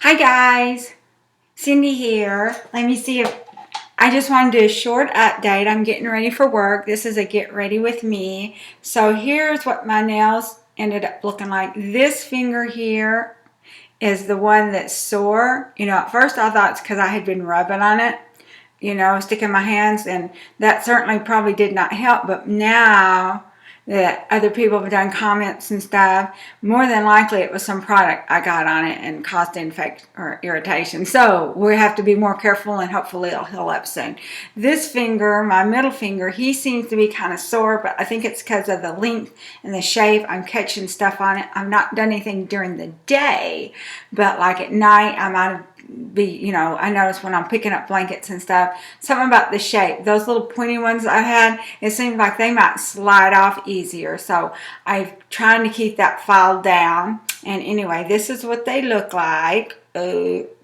Hi guys, Cindy here. Let me see if I just want to do a short update. I'm getting ready for work. This is a get ready with me. So here's what my nails ended up looking like. This finger here is the one that's sore. At first I thought it's because I had been rubbing on it, sticking my hands, and that certainly probably did not help. But now that other people have done comments and stuff, more than likely it was some product I got on it and caused infection or irritation. So we have to be more careful, and hopefully it'll heal up soon. This finger, my middle finger, he seems to be kind of sore, but I think it's because of the length and the shape. I'm catching stuff on it. I've not done anything during the day, but like at night I might be, I notice when I'm picking up blankets and stuff, something about the shape. Those little pointy ones I had, it seemed like they might slide off easier. So I'm trying to keep that file down. And anyway, this is what they look like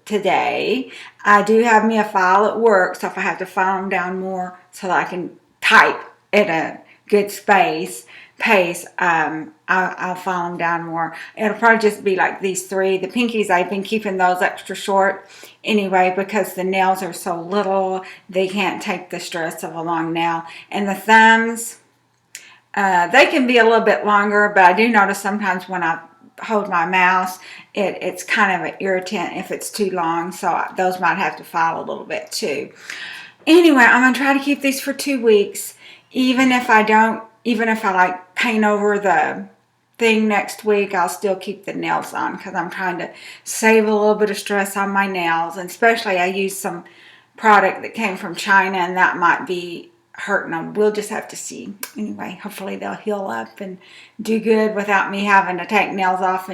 today. I do have me a file at work, so if I have to file them down more so that I can type at a good pace, I'll file them down more. It'll probably just be like these three. The pinkies, I've been keeping those extra short anyway because the nails are so little, they can't take the stress of a long nail. And the thumbs, they can be a little bit longer, but I do notice sometimes when I hold my mouse, it's kind of an irritant if it's too long, so those might have to file a little bit too. Anyway, I'm going to try to keep these for 2 weeks, even if I like paint over the thing next week, I'll still keep the nails on because I'm trying to save a little bit of stress on my nails. And especially I used some product that came from China, and that might be hurting them. We'll just have to see. Anyway, hopefully they'll heal up and do good without me having to take nails off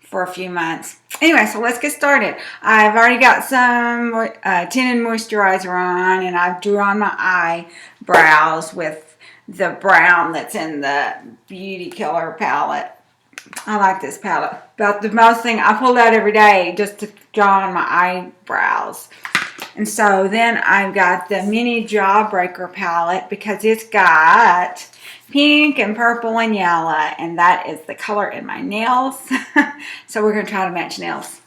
for a few months. Anyway, so let's get started. I've already got some tinted moisturizer on, and I've drawn my eyebrows with the brown that's in the Beauty Killer palette. I like this palette. About the most thing I pull out every day just to draw on my eyebrows. And so then I've got the mini Jawbreaker palette because it's got pink and purple and yellow, and that is the color in my nails. So we're going to try to match nails.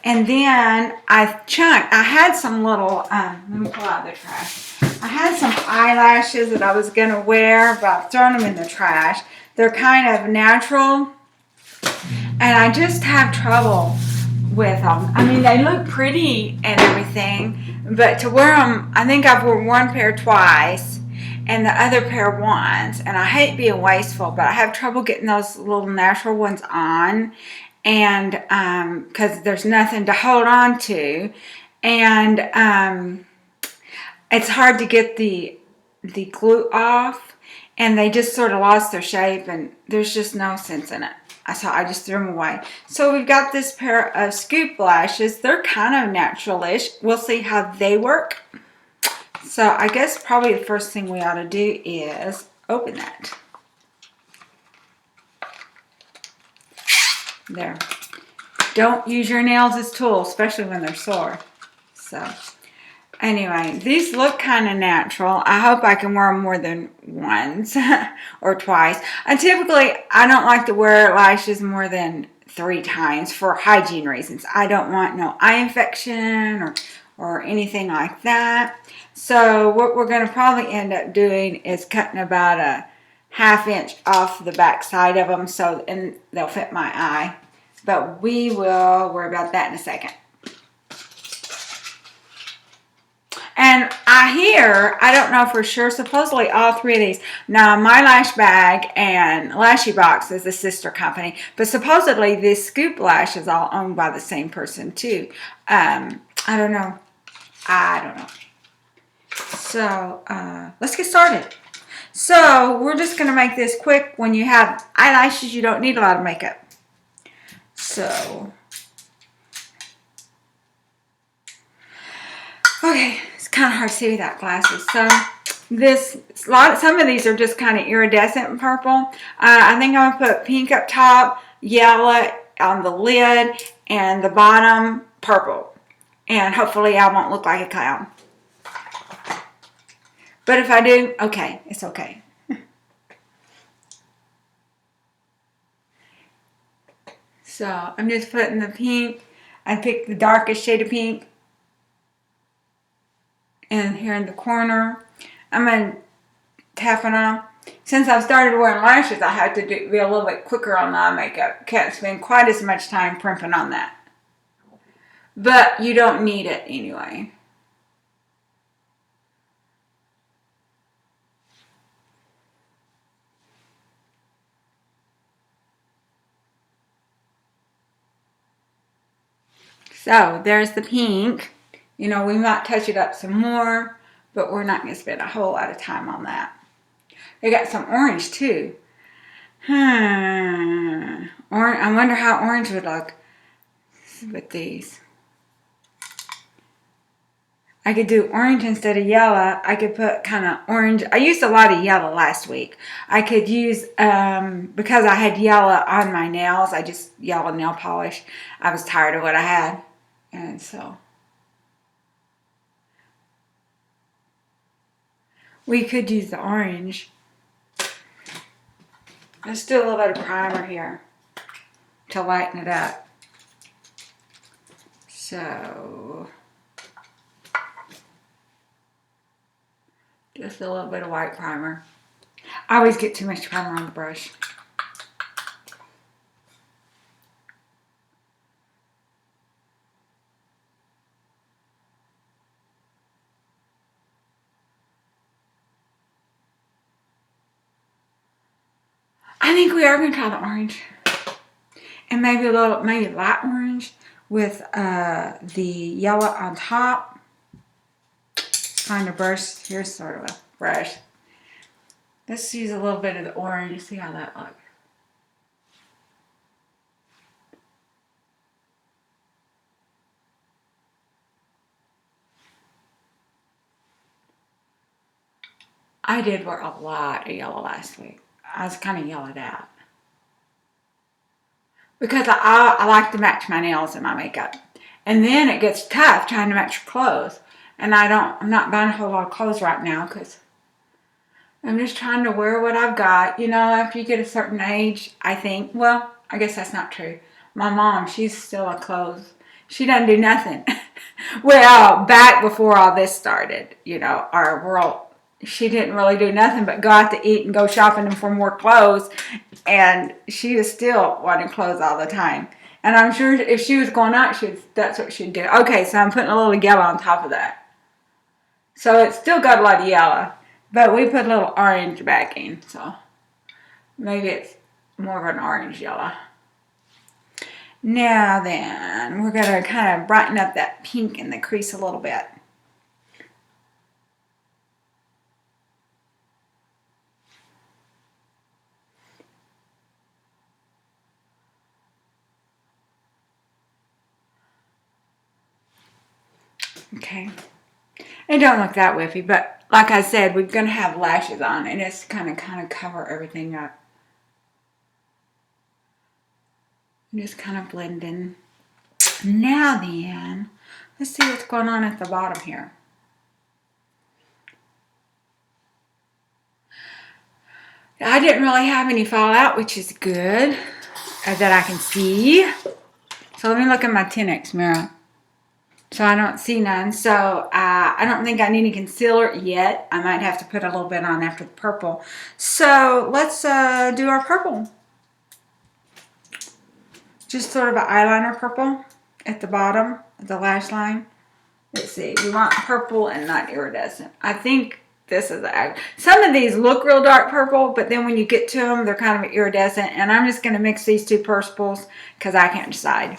And then I had some little, let me pull out the trash. I had some eyelashes that I was going to wear, but I've thrown them in the trash. They're kind of natural, and I just have trouble with them. I mean, they look pretty and everything, but to wear them, I think I've worn one pair twice and the other pair once, and I hate being wasteful, but I have trouble getting those little natural ones on, and because there's nothing to hold on to, and it's hard to get the glue off, and they just sort of lost their shape, and there's just no sense in it. So I just threw them away. So we've got this pair of scoop lashes. They're kind of natural-ish. We'll see how they work. So I guess probably the first thing we ought to do is open that. There. Don't use your nails as tools, especially when they're sore. So anyway, these look kind of natural. I hope I can wear them more than once or twice. And typically, I don't like to wear lashes more than 3 times for hygiene reasons. I don't want no eye infection or anything like that. So what we're going to probably end up doing is cutting about a 1/2 inch off the back side of them, and they'll fit my eye. But we will worry about that in a second. And I don't know for sure, supposedly all 3 of these. Now, My Lash Bag and Lashy Box is a sister company, but supposedly this Scoop Lash is all owned by the same person too. I don't know. So, let's get started. So, we're just going to make this quick. When you have eyelashes, you don't need a lot of makeup. So, okay, it's kind of hard to see without glasses. So, some of these are just kind of iridescent purple. I think I'm going to put pink up top, yellow on the lid, and the bottom purple. And hopefully I won't look like a clown. But if I do, okay, it's okay. So I'm just putting the pink I picked the darkest shade of pink. And here in the corner, I'm going to tap it on. Since I've started wearing lashes, I have to be a little bit quicker on the eye makeup. Can't spend quite as much time primping on that. But you don't need it anyway. So there's the pink. You know, we might touch it up some more, but we're not going to spend a whole lot of time on that. They got some orange too. I wonder how orange would look with these. I could do orange instead of yellow. I could put kind of orange. I used a lot of yellow last week. I could use, because I had yellow on my nails, I just yellow nail polish. I was tired of what I had. And so we could use the orange. Let's do a little bit of primer here to lighten it up. So just a little bit of white primer. I always get too much primer on the brush. I think we are going to try the orange. And maybe maybe light orange with the yellow on top. Find a brush. Here's sort of a brush. Let's use a little bit of the orange. See how that looks. I did wear a lot of yellow last week. I was kind of yellowed out. Because I like to match my nails and my makeup. And then it gets tough trying to match your clothes. And I'm not buying a whole lot of clothes right now because I'm just trying to wear what I've got. You know, after you get a certain age, I think, well, I guess that's not true. My mom, she's still a clothes. She doesn't do nothing. Well, back before all this started, you know, our world, she didn't really do nothing but go out to eat and go shopping for more clothes. And she was still wanting clothes all the time. And I'm sure if she was going out, that's what she'd do. Okay, so I'm putting a little yellow on top of that. So it's still got a lot of yellow. But we put a little orange back in. So maybe it's more of an orange yellow. Now then, we're going to kind of brighten up that pink in the crease a little bit. Okay. It don't look that whiffy, but like I said, we're going to have lashes on, and it's kind of cover everything up. Just kind of blend in. Now then, let's see what's going on at the bottom here. I didn't really have any fallout, which is good, that I can see. So let me look at my 10X mirror. So I don't see none. So I don't think I need any concealer yet. I might have to put a little bit on after the purple. So let's do our purple. Just sort of an eyeliner purple at the bottom of the lash line. Let's see. We want purple and not iridescent. I think this is some of these look real dark purple, but then when you get to them, they're kind of iridescent. And I'm just going to mix these two purples because I can't decide.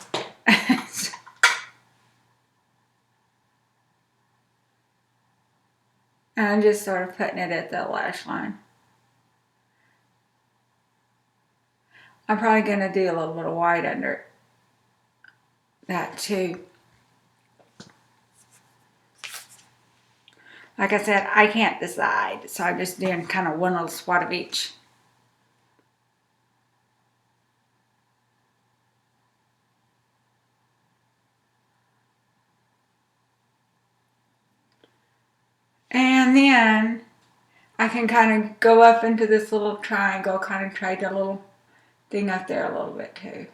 And I'm just sort of putting it at the lash line. I'm probably going to do a little bit of white under that too. Like I said, I can't decide. So I'm just doing kind of one little swat of each. And then I can kind of go up into this little triangle, kind of try the little thing up there a little bit too.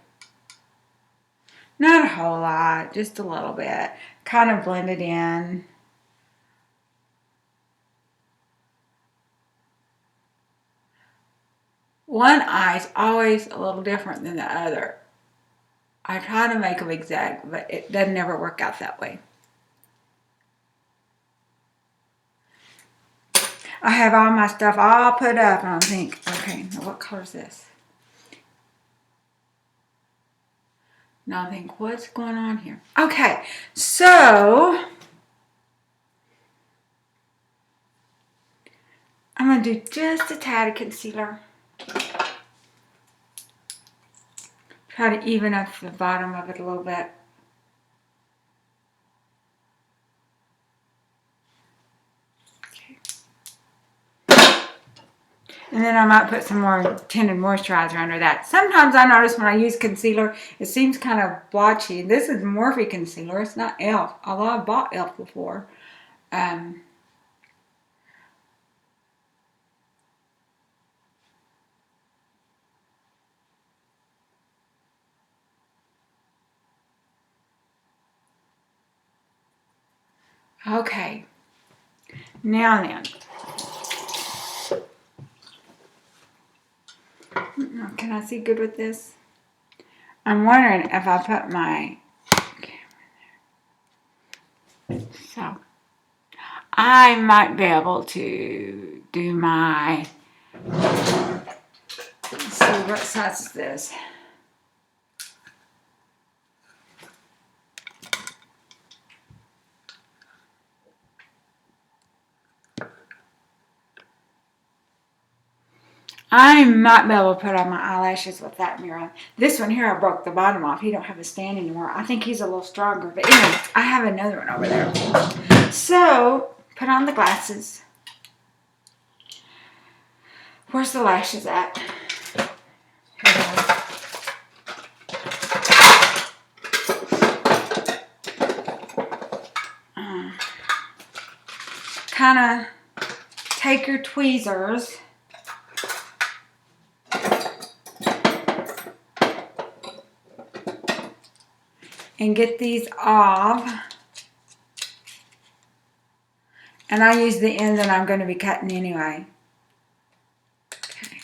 Not a whole lot, just a little bit. Kind of blend it in. One eye's always a little different than the other. I try to make them exact, but it doesn't ever work out that way. I have all my stuff all put up, and I think, okay, now what color is this? Now I think, what's going on here? Okay, so I'm going to do just a tad of concealer. Try to even up the bottom of it a little bit. And then I might put some more tinted moisturizer under that. Sometimes I notice when I use concealer, it seems kind of blotchy. This is Morphe concealer. It's not e.l.f., although I've bought e.l.f. before. Okay. Now then. Can I see good with this? I'm wondering if I put my camera there. So, I might be able to do my, let's see, what size is this? I might be able to put on my eyelashes with that mirror. This one here, I broke the bottom off. He don't have a stand anymore. I think he's a little stronger. But anyway, I have another one over there. So, put on the glasses. Where's the lashes at? Kind of take your tweezers and get these off. And I use the end that I'm going to be cutting anyway. Okay.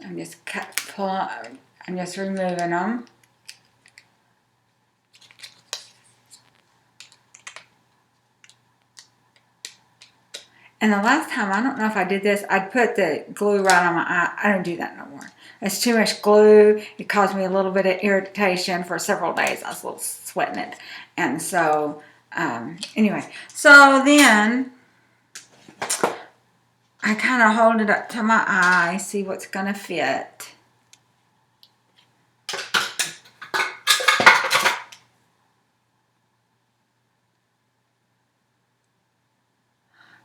I'm just removing them. And the last time, I don't know if I did this, I'd put the glue right on my eye. I don't do that no more. It's too much glue. It caused me a little bit of irritation for several days. I was a little sweating it. And so, anyway. So then, I kind of hold it up to my eye, see what's going to fit.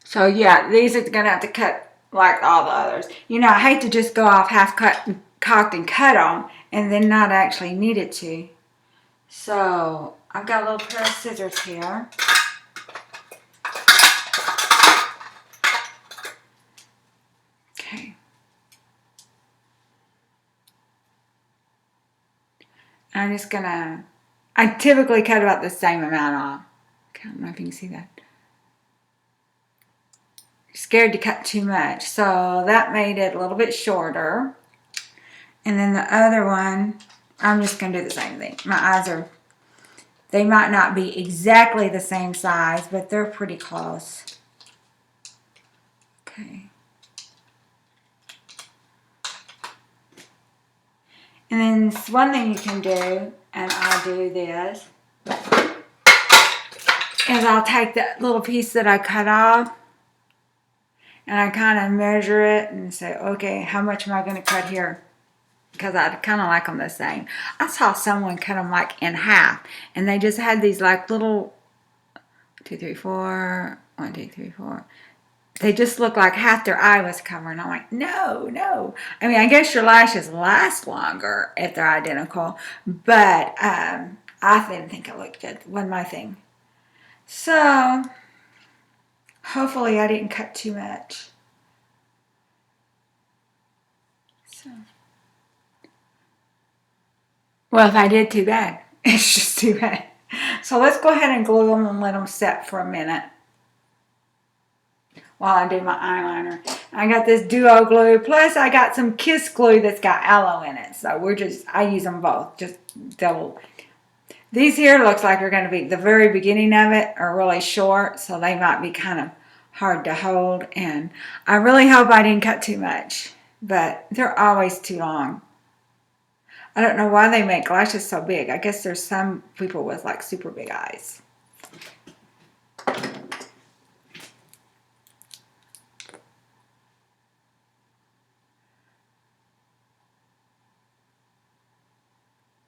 So yeah, these are going to have to cut like all the others. You know, I hate to just go off half cut, cocked and cut on and then not actually need it to. So I've got a little pair of scissors here. Okay. I'm just going to, I typically cut about the same amount off. I don't know if you can see that. Scared to cut too much, so that made it a little bit shorter. And then the other one, I'm just going to do the same thing. My eyes are, they might not be exactly the same size, but they're pretty close. Okay. And then one thing you can do, and I'll do this, is I'll take that little piece that I cut off, and I kind of measure it and say, okay, how much am I going to cut here? Because I kind of like them the same. I saw someone cut them like in half, and they just had these like little 2, 3, 4, 1, 2, 3, 4. They just looked like half their eye was covered. And I'm like, no. I mean, I guess your lashes last longer if they're identical, but I didn't think it looked good. It wasn't my thing. So hopefully I didn't cut too much. So, well, if I did, too bad. It's just too bad. So let's go ahead and glue them and let them set for a minute while I do my eyeliner. I got this duo glue, plus I got some kiss glue that's got aloe in it. So I use them both, just double. These here looks like they're going to be, the very beginning of it are really short, so they might be kind of hard to hold. And I really hope I didn't cut too much, but they're always too long. I don't know why they make lashes so big. I guess there's some people with like super big eyes.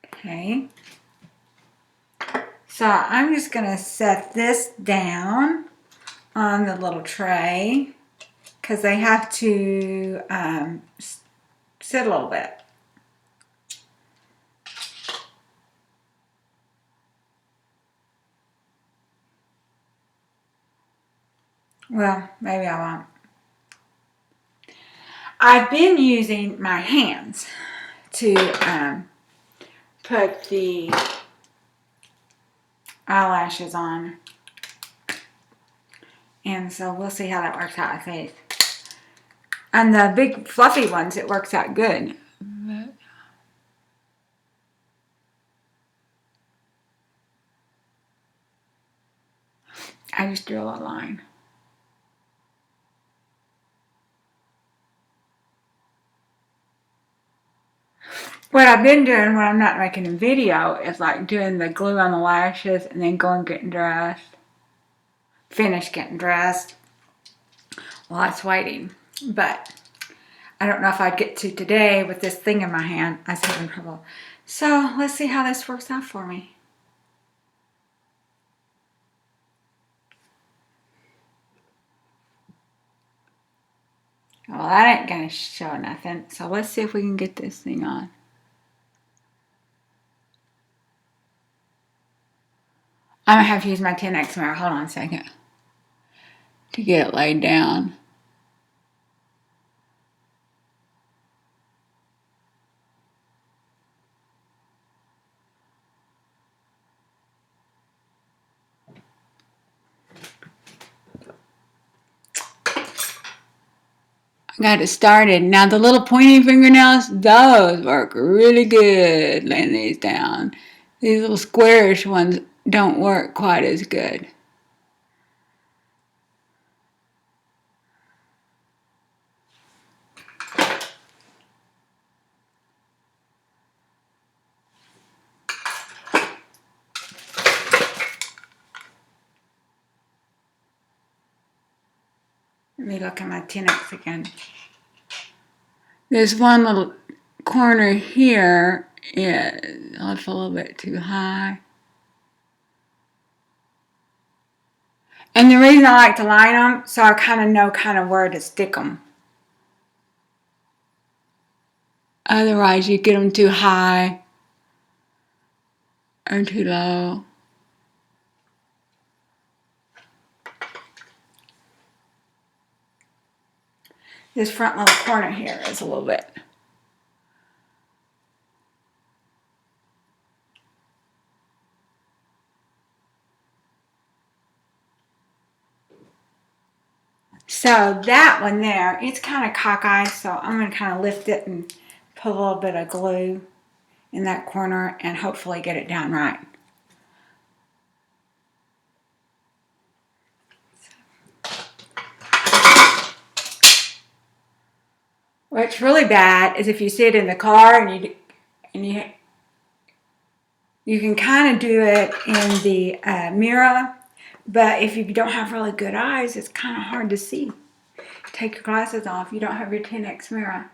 Okay. So I'm just going to set this down on the little tray because they have to sit a little bit. Well, maybe I won't. I've been using my hands to put the eyelashes on. And so we'll see how that works out, I think. And the big fluffy ones, it works out good. But I just drew a line. What I've been doing when I'm not making a video is like doing the glue on the lashes and then going getting dressed. Finish getting dressed while it's waiting. But I don't know if I'd get to today with this thing in my hand. I was having trouble. So let's see how this works out for me. Well, that ain't gonna show nothing. So let's see if we can get this thing on. I'm gonna have to use my 10X mirror. Hold on a second. To get it laid down. I got it started. Now the little pointy fingernails, those work really good laying these down. These little squarish ones don't work quite as good. Let me look at my 10X again. This one little corner here is a little bit too high. And the reason I like to line them, so I kind of know where to stick them. Otherwise, you get them too high or too low. This front little corner here is a little bit. So that one there, it's kind of cockeyed, so I'm going to kind of lift it and put a little bit of glue in that corner and hopefully get it down right. What's really bad is if you sit in the car and you can kind of do it in the mirror, but if you don't have really good eyes, it's kind of hard to see. Take your glasses off. You don't have your 10X mirror.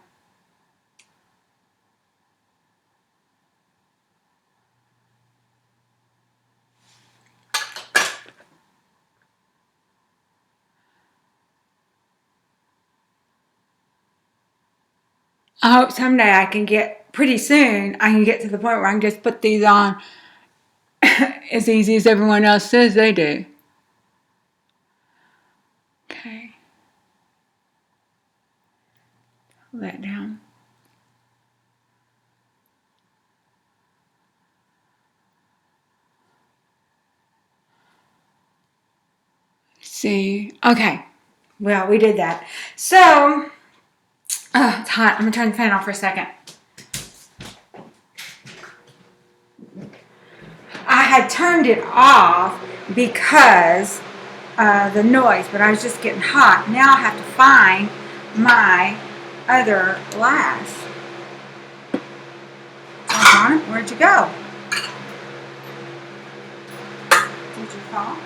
I hope someday I can get, pretty soon, I can get to the point where I can just put these on as easy as everyone else says they do. Okay. Pull that down. see. Okay. Well, we did that. So, it's hot. I'm going to turn the fan off for a second. I had turned it off because the noise, but I was just getting hot. Now I have to find my other glass. Doggone it, where'd you go? Did you fall?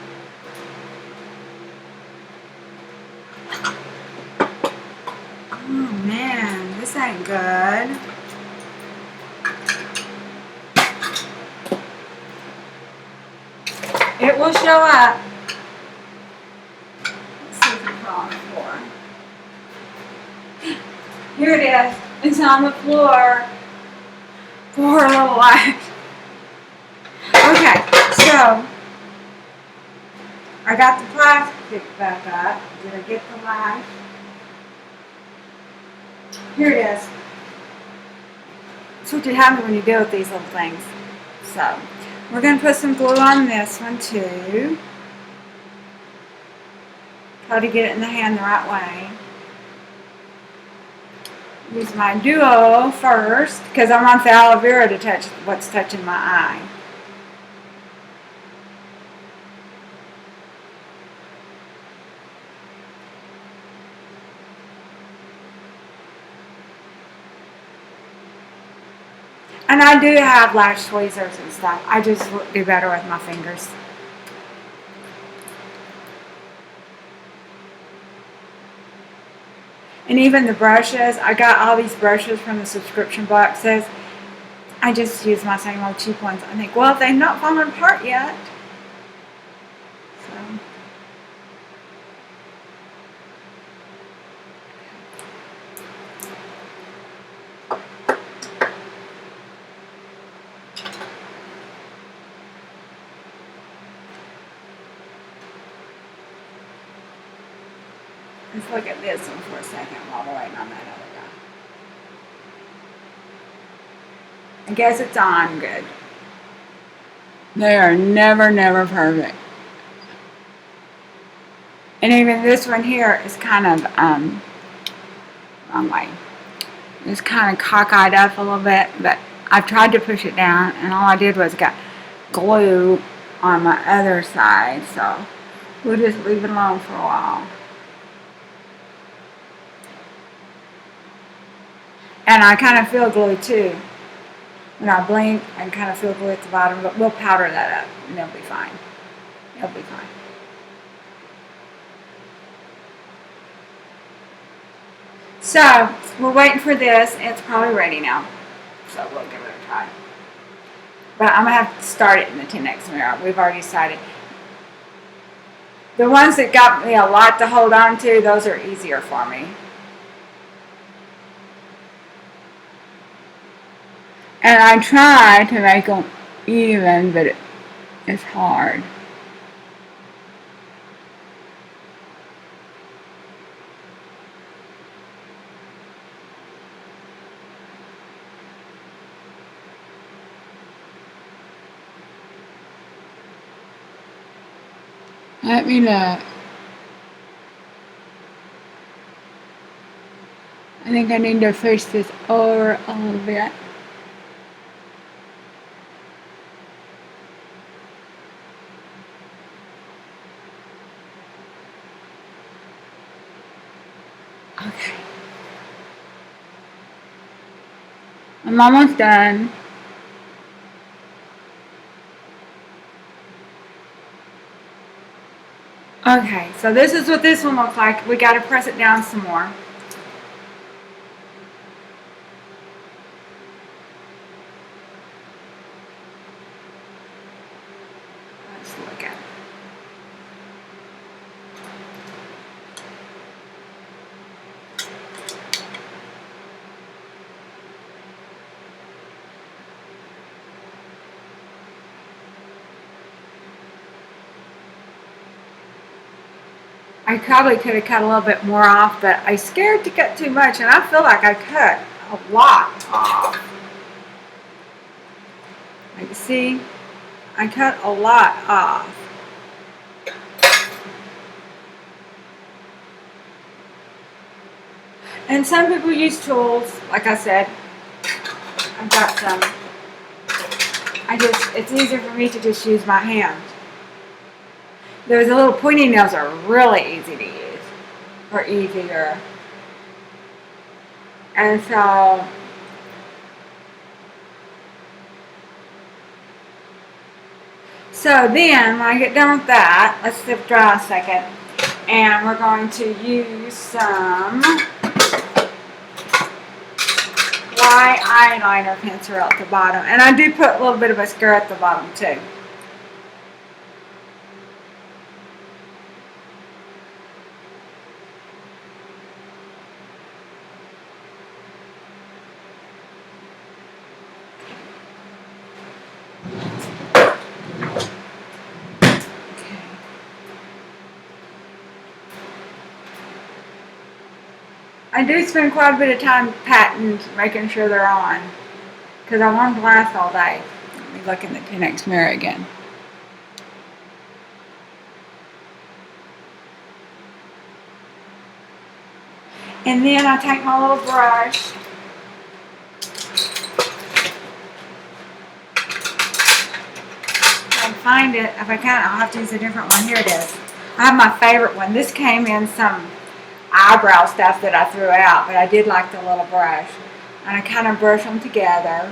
Oh man, this ain't good. It will show up. Let's see if it's on the floor. Here it is. It's on the floor. Poor little life. Okay, so I got the plastic back up. Did I get the line? Here it is. That's what you have when you deal with these little things. So, we're going to put some glue on this one too. Try to get it in the hand the right way. Use my duo first because I want the aloe vera to touch what's touching my eye. And I do have lash tweezers and stuff. I just do better with my fingers. And even the brushes, I got all these brushes from the subscription boxes. I just use my same old cheap ones. I think, well, they've not fallen apart yet. So. Let's look at this one for a second while we're waiting on that other guy. I guess it's on good. They are never perfect. And even this one here is kind of, wrong way. It's kind of cockeyed up a little bit, but I've tried to push it down, and all I did was got glue on my other side, so we'll just leave it alone for a while. And I kind of feel glue too. When I blink, I kind of feel glue at the bottom, but we'll powder that up and it'll be fine. It'll be fine. So, we're waiting for this. It's probably ready now. So, we'll give it a try. But I'm going to have to start it in the 10X mirror. We've already decided. The ones that got me a lot to hold on to, those are easier for me. And I try to make them even, but it's hard. Let me look. I think I need to push this over a little bit. Okay. I'm almost done. Okay, so this is what this one looks like. We got to press it down some more. Let's look at it. I probably could have cut a little bit more off, but I scared to cut too much, and I feel like I cut a lot off. Like you see, I cut a lot off. And some people use tools. Like I said, I've got some. It's easier for me to just use my hands. Those little pointy nails are really easy to use, or easier. And so then when I get done with that, let's let it dry a second. And we're going to use some white eyeliner pencil at the bottom. And I do put a little bit of mascara at the bottom too. I do spend quite a bit of time patting, making sure they're on, because I want them to last all day. Let me look in the 10X mirror again. And then I take my little brush. If I can find it, if I can't, I'll have to use a different one. Here it is. I have my favorite one. This came in some eyebrow stuff that I threw out, but I did like the little brush. And I kind of brush them together.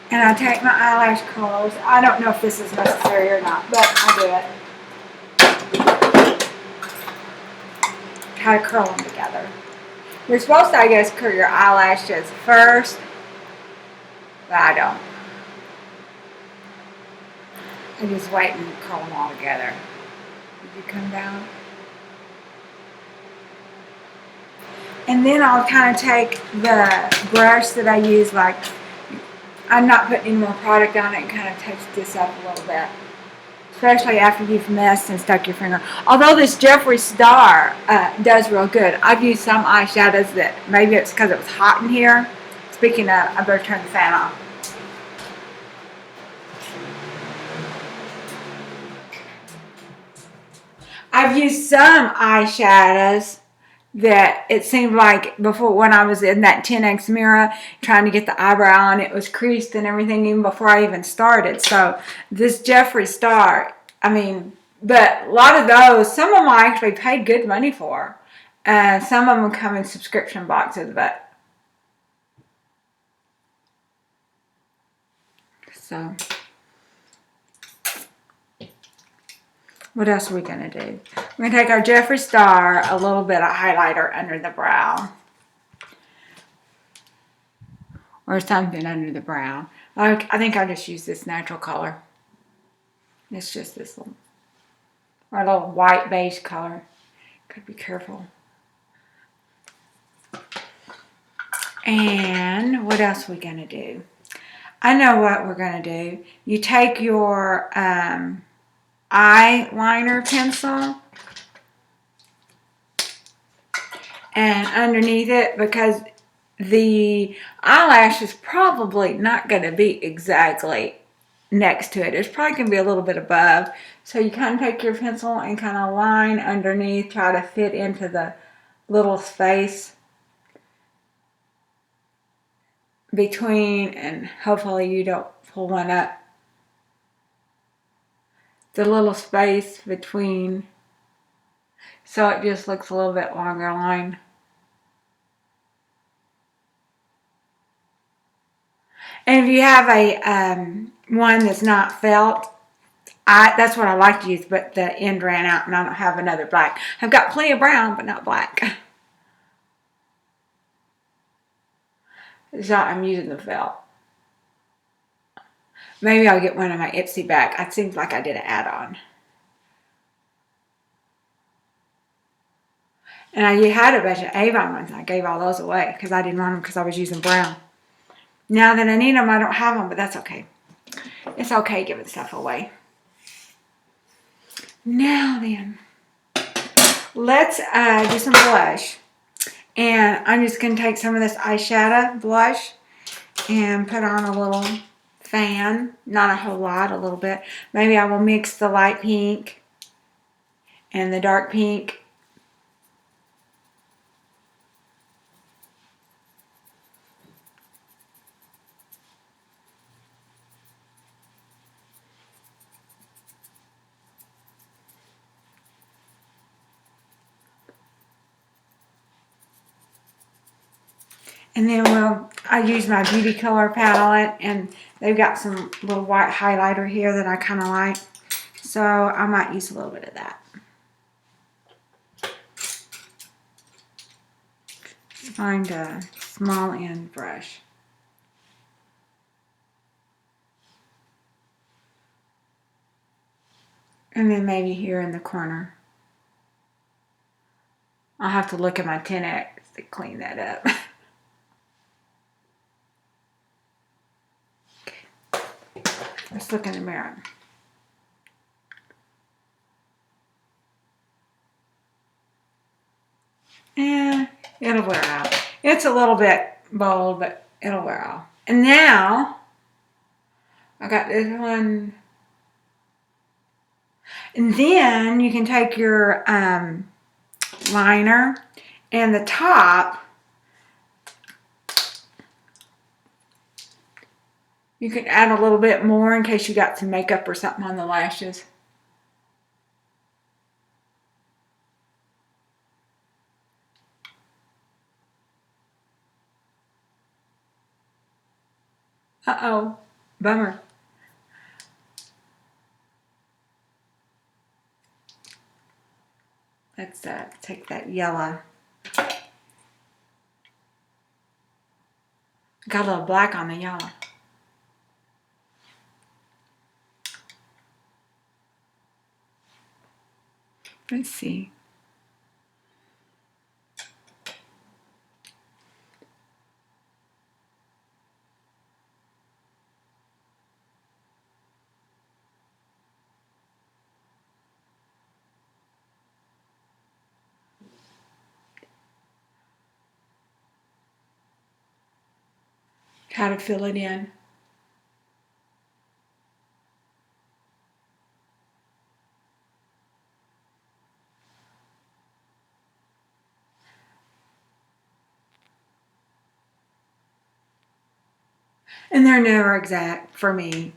And I take my eyelash curlers. I don't know if this is necessary or not, but I do it. Try to curl them together. You're supposed to, I guess, curl your eyelashes first, but I don't. I just wait and curl them all together. Did you come down? And then I'll kind of take the brush that I use, like, I'm not putting any more product on it, and kind of touch this up a little bit. Especially after you've messed and stuck your finger. Although this Jeffree Star does real good. I've used some eyeshadows that, maybe it's because it was hot in here. Speaking of, I better turn the fan off. I've used some eyeshadows that it seemed like before, when I was in that 10X mirror trying to get the eyebrow on, it was creased and everything even before I even started. So this Jeffree Star, I mean, but a lot of those, some of them I actually paid good money for. Some of them come in subscription boxes, but so what else are we going to do? We're going to take our Jeffree Star, a little bit of highlighter under the brow. Or something under the brow. I think I'll just use this natural color. It's just this little, or a little white beige color. Gotta be careful. And what else are we going to do? I know what we're going to do. You take your eyeliner pencil and underneath it, because the eyelash is probably not going to be exactly next to it. It's probably going to be a little bit above. So you kind of take your pencil and kind of line underneath, try to fit into the little space between, and hopefully you don't pull one up. The little space between, so it just looks a little bit longer line. And if you have a one that's not felt, that's what I like to use, but the end ran out and I don't have another black. I've got plenty of brown, but not black. So I'm using the felt. Maybe I'll get one of my Ipsy back. It seems like I did an add-on. And I had a bunch of Avon ones. I gave all those away because I didn't want them because I was using brown. Now that I need them, I don't have them, but that's okay. It's okay giving stuff away. Now then, let's do some blush. And I'm just going to take some of this eyeshadow blush and put on a little fan. Not a whole lot, a little bit. Maybe I will mix the light pink and the dark pink. And then I use my Beauty Color palette, and they've got some little white highlighter here that I kind of like. So I might use a little bit of that. Let's find a small end brush. And then maybe here in the corner. I'll have to look at my 10X to clean that up. Let's look in the mirror. Yeah, it'll wear out. It's a little bit bold, but it'll wear off. And now, I got this one. And then you can take your liner and the top. You can add a little bit more in case you got some makeup or something on the lashes. Uh-oh, bummer. Let's take that yellow. Got a little black on the yellow. Let's see. How to fill it in. And they're never exact for me.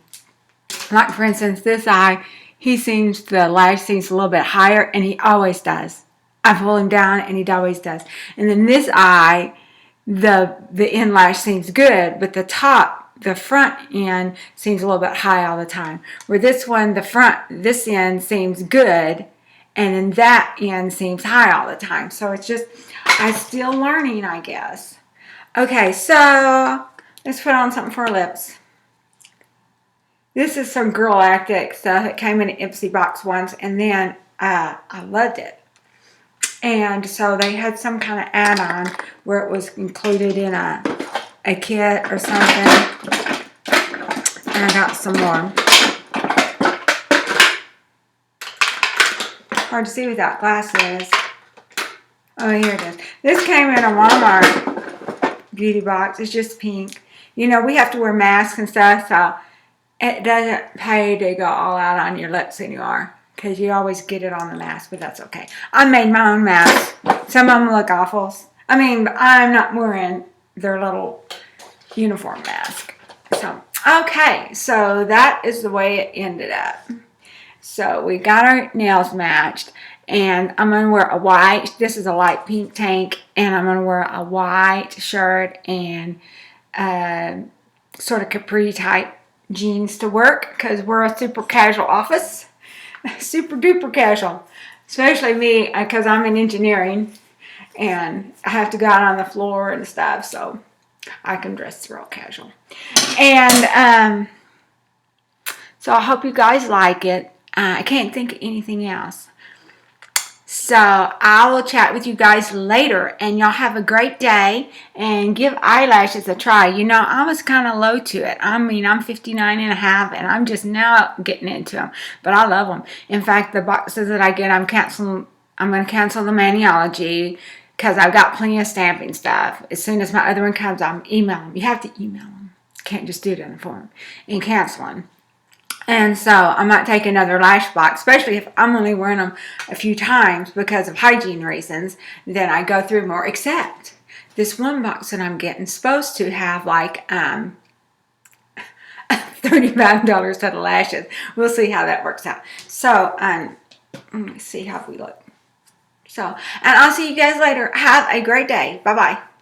Like for instance, this eye, the lash seems a little bit higher, and he always does. I pull him down and he always does. And then this eye, the end lash seems good, but the front end seems a little bit high all the time. Where this one, this end seems good, and then that end seems high all the time. So it's just, I'm still learning, I guess. Okay, so let's put on something for our lips. This is some Girl Actic stuff. It came in an Ipsy box once, and then I loved it. And so they had some kind of add-on where it was included in a kit or something. And I got some more. Hard to see without glasses. Oh, here it is. This came in a Walmart beauty box. It's just pink. You know, we have to wear masks and stuff, so it doesn't pay to go all out on your lips anymore, because you always get it on the mask, but that's okay. I made my own mask. Some of them look awful. I mean, I'm not wearing their little uniform mask. So, okay, so that is the way it ended up. So we got our nails matched, and I'm going to wear a white, this is a light pink tank, and I'm going to wear a white shirt and sort of capri type jeans to work, because we're a super casual office. Super duper casual, especially me, because I'm in engineering and I have to go out on the floor and stuff, so I can dress real casual. And so I hope you guys like it. I can't think of anything else. So I will chat with you guys later, and y'all have a great day, and give eyelashes a try. You know, I was kind of low to it. I mean, I'm 59 and a half, and I'm just now getting into them, but I love them. In fact, the boxes that I get, I'm going to cancel the Maniology, because I've got plenty of stamping stuff. As soon as my other one comes, I'm email them. You have to email them. Can't just do it in a form and cancel them. And so I might take another lash box, especially if I'm only wearing them a few times because of hygiene reasons. Then I go through more, except this one box that I'm getting supposed to have like $35 set of lashes. We'll see how that works out. So let me see how we look. So, and I'll see you guys later. Have a great day. Bye-bye.